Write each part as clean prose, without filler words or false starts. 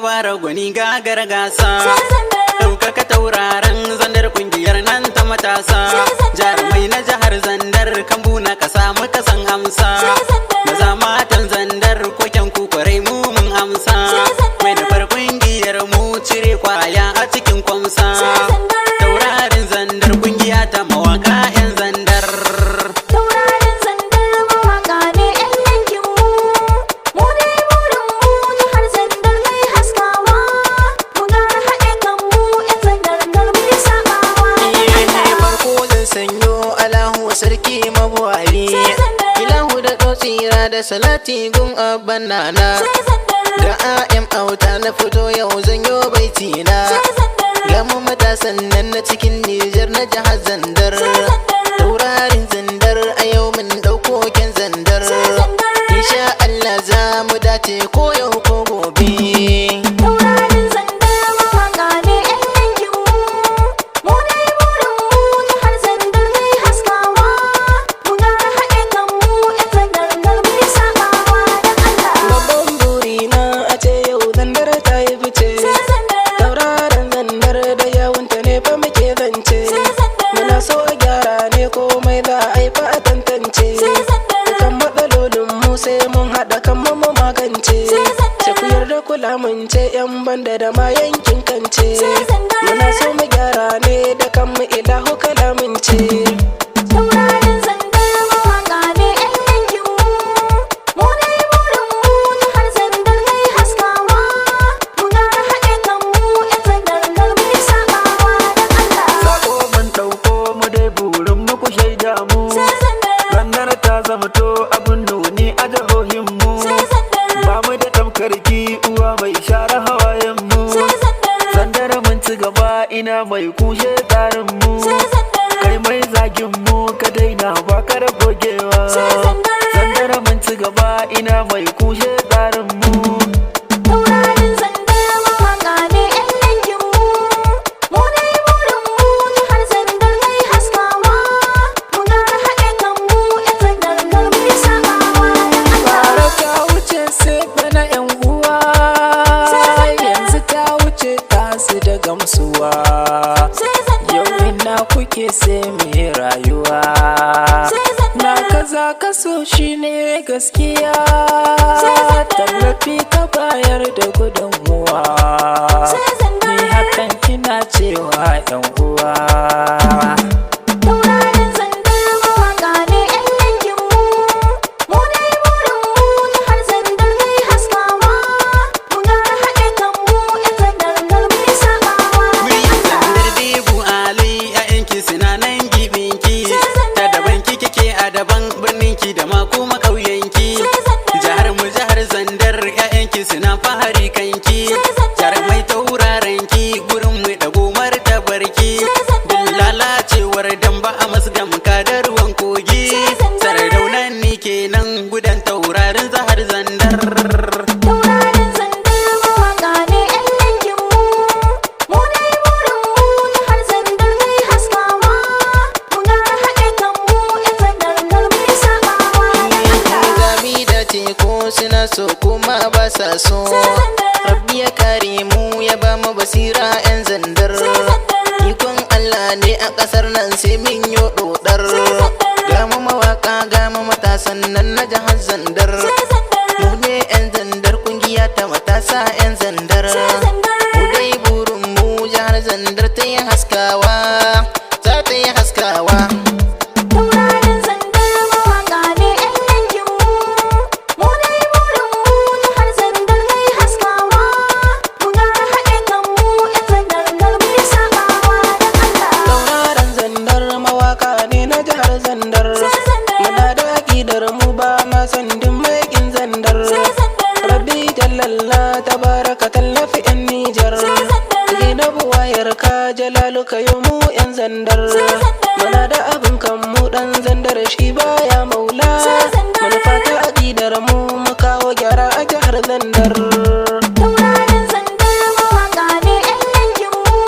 dabara gwani gagar gasa. Ɗaukaka tauraron zandar kungiyar nan ta matasa. Jarumai na jihar Zandar kambu na kasa muka san amsa. Maza matan Zandar koken kukurai mu mun amsa. Mai nufar kungiyar mu cire kwaya a cikin kwamsa. Taurarin Zandar kungiya ta mawaka 'yan Zandar. Taurarin Zandar mawaka ne 'yan yankin mu. Mu dai burin mu jihar Zandar mai haskawa. Mu gara haɗe kan mu 'yan Zandar kar mu yi sabawa. Farko zan sanyo Alahu sarki mabuwari. Ilahu da tsira da salati gun abban nana. Da AM auta na fito yau zanyo baitina. Ga mu matasan nan na cikin Nijar na jihar Zandar. Taurarin Zandar a yau mun ɗauko ken Zandar. Insha Allah za mu dace ko yau ko gobe. Taurarin Zandar mawaka ne 'yan yankin mu. Mu dai burin mu jihar Zandar mai haskawa. Mu gara haɗe kan mu 'yan Zandar kar mu yi sabawa don Allah. Babban burina a ce yau Zandar ta yi fice. Taurarin Zandar da yawunta ne fa muke zance. Muna so a gyara ne komai za a yi fa a tantance. Dukan matsalolin mu sai mun haɗa kan mu magance. Sai ku yarda kula mun ce 'yan banda da ma yankin kance. Muna so mu gyara ne da kan mu ilahu kalamince. Taurarin Zandar mawaka ne 'yan yankin mu. Mu dai burin mu jihar Zandar mai haskawa. Mu gara haɗe kan mu 'yan Zandar kar mu yi sabawa don Allah. Sako mun ɗauko mu dai burin mu ku shaida mu. Zandar ta zamto abin nuni a jihohin mu. Ba mu da tamkarki uwa mai share hawayen mu. Zandar mun ci gaba ina mai kushe tsarin mu. Kai mai zagin mu ka daina ba ka da gogewa. Zandar mun ci gaba ina mai kushe tsarin mu. Taurarin Zandar mawaka ne 'yan yankin mu. Mu dai burin mu jihar Zandar mai haskawa. Mu gara haɗe kan mu 'yan Zandar kar mu yi sabawa don Allah. Fara ta wuce sai bana 'yan uwa. Yanzu ta wuce tasu da gamsuwa. Yau ina kuke sai mai rayuwa. Na kaza kaso shine gaskiya. Tallafi ka bayar da gudunmuwa. Ni hakan ina cewa 'yan uwa. Taurarin Zandar mawaka ne 'yan yankin mu. Mu dai burin mu jihar Zandar mai haskawa. Mu gara haɗe kan mu 'yan Zandar kar mu yi sabawa don Muryar Allah. Zandar Debu Ali ƴaƴanki suna nan gibinki. Ta daban kike a daban birninki da ma kuma ƙauyenki. Jihar mu jihar Zandar ƴaƴanki suna fahari kanki. Jarumai taurarenki gurin mu dago martabarki. Duk lalacewar dan ba a masu gamka da ruwan kogi. Sardaunan ni kenan gudan taurarin jihar Zandar. Taurarin Zandar mawaka ne 'yan yankin mu. Mu dai burin mu jihar Zandar mai haskawa. Mu gara haɗe kan mu 'yan Zandar kar mu yi sabawa don Allah. Gami da teku suna so kuma ba sa so. Rabbi ya kare mu ya ba mu basira 'yan Zandar. Ikon Allah ne a ƙasar nan sai min yo ɗoɗar. Ga mu mawaka ga mu matasan nan na jihar Zandar. Mu ne 'yan Zandar kungiya ta matasa 'yan Zandar. Mu dai burin mu jihar Zandar ta yi haskawa. Za ta yi haskawa. Taurarin Zandar mawaka ne 'yan yankin mu. Mu dai burin mu jihar Zandar mai haskawa. Mu gara haɗe kan mu 'yan Zandar kar mu yi sabawa don Allah. Taurarin Zandar mawaka ne na jihar Zandar. Muna da aƙidar mu ba ma san duk mai ƙin Zandar. Rabbi jallalla tabaraka tallafi 'yan Nijar. Gina buwayar ka jalalu ka yi mu 'yan Zandar. Muna da abin kan mu ɗan Zandar shi baya maula. Manufa ta aƙidar mu mu kawo gyara a jihar Zandar. Taurarin Zandar mawaka ne 'yan yankin mu.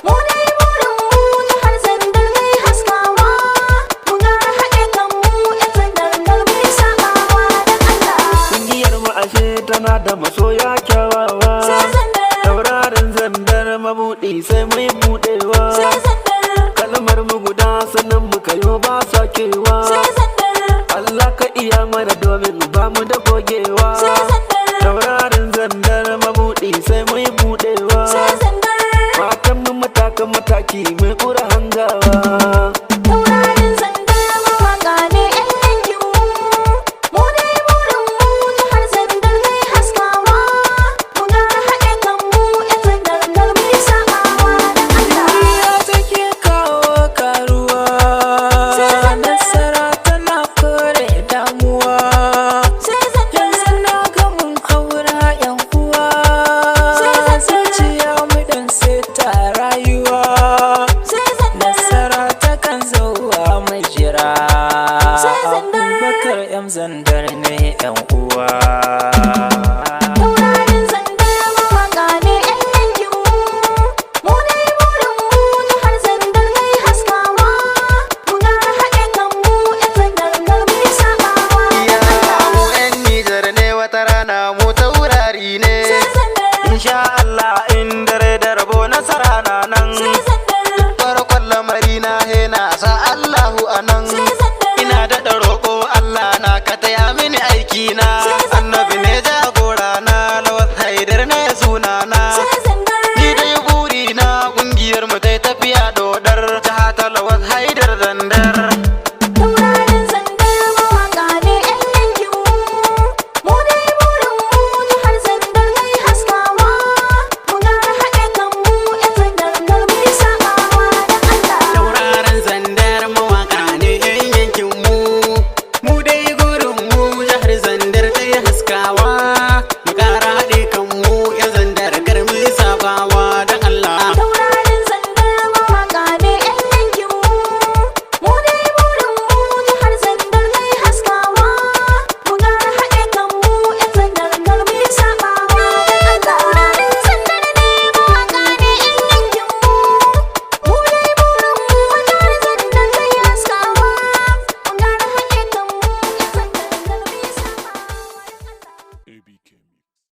Mu dai burin mu jihar Zandar mai haskawa. Mu gara haɗe kan mu 'yan Zandar kar mu yi sabawa don Allah. Kungiyar mu ashe tana da masoya kyawawa. domin ba mu da gogewa. Taurarin zandar mabuɗi sai mu yi buɗewa. Matan mu matakan mataki mai ƙura hangawa. Taurarin zandar mawaka ne 'yan yankin mu. Mu dai burin mu jihar Zandar mai haskawa. Mu gara haɗe kan mu 'yan Zandar kar mu yi saɓawa da Allah. Duniya take kawo karuwa, nasara tana kore damuwa. Yanzu na ga mun haura 'yan uwa, zuciya mu dan seta rayuwa. Nasara takan zauwa mai jira, Abubakar 'yan Zandar ne 'yan uwa. Taurarin zandar mawaka ne 'yan yankin mu. Mu dai burin mu jihar Zandar mai haskawa. Mu gara haɗe kan mu 'yan Zandar kar mu yi saɓawa da Ya Allah. mu 'yan Nijar ne wata rana mu taurari ne. Sai Zandar, Insha Allah